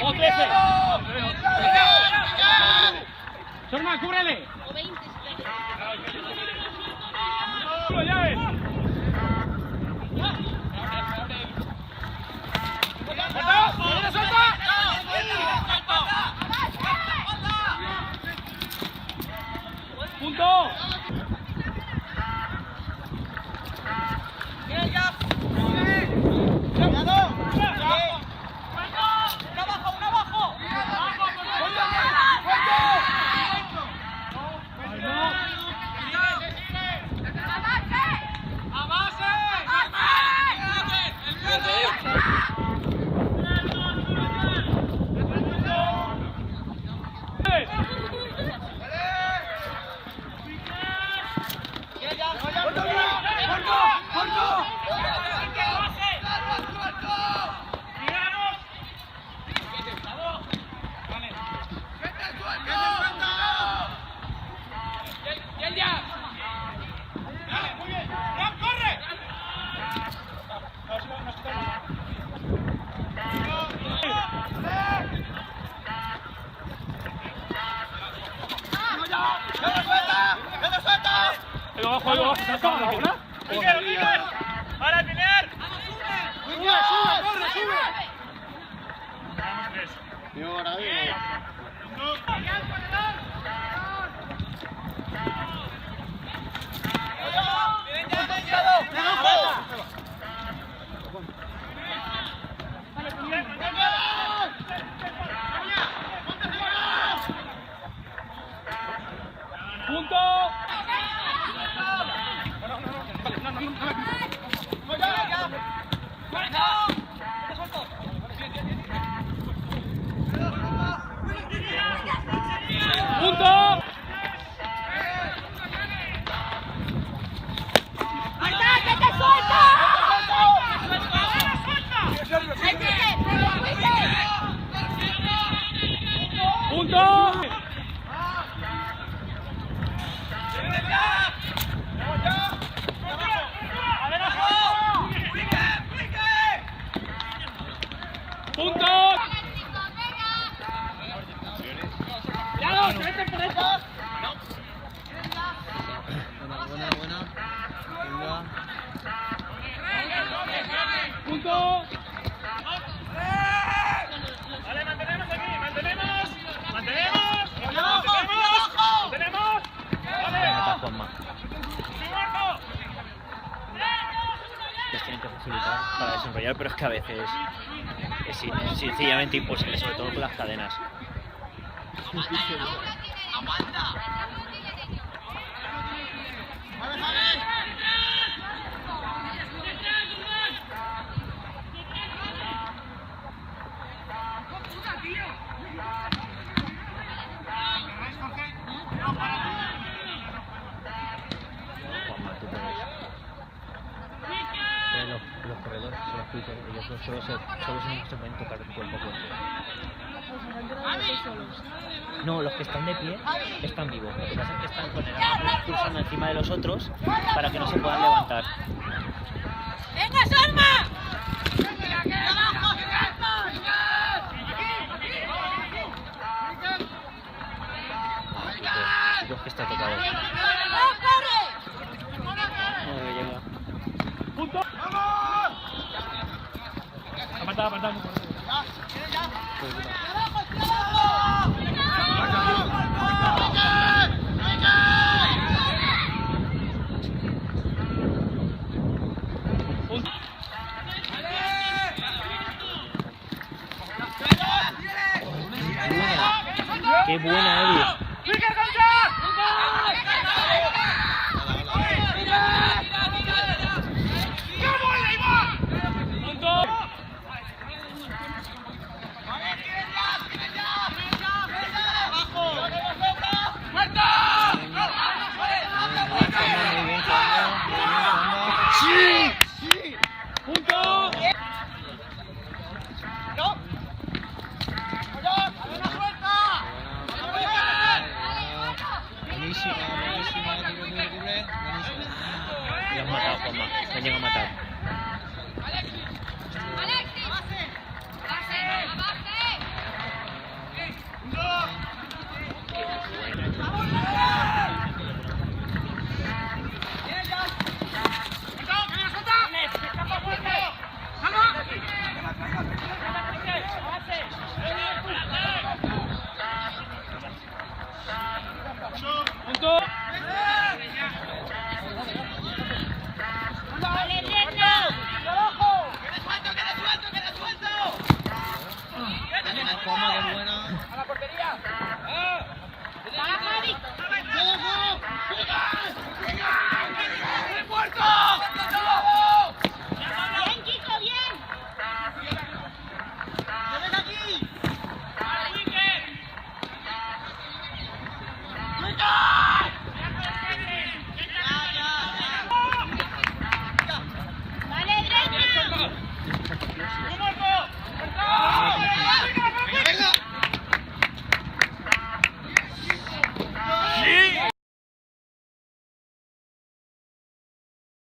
¡O 13! ¡Sorma, cúbrele! ¡O 20! ¡Llaves! ¡Suelta! ¡Suelta! ¡Punto! ¡Para Pinar! ¡Sube! ¡Corre, sube! ¡Punto! ¡Punto! ¡Punto! ¡Punto! ¡Ya se meten por eso! Buena. ¡Punto! Vale, mantenemos aquí, mantenemos. Les tienen que facilitar para desenrollar, pero es que a veces es sencillamente imposible, sobre todo con las cadenas. Los corredores, los quitos, ellos solo se pueden tocar el cuerpo a cuerpo. No, los que están de pie están vivos. Lo que pasa es que están con el arma pulsando encima de los otros para que no se puedan levantar. ¡Venga, Sorma! Dios, que está tocado. ¡Punto! Apartado. ¡Qué buena, Eddie! buenísima, buenísima. Cubre. Buenísima. Y lo han matado, Juanma. Me han llegado a matar. Queda suelto. Juanma, qué buena.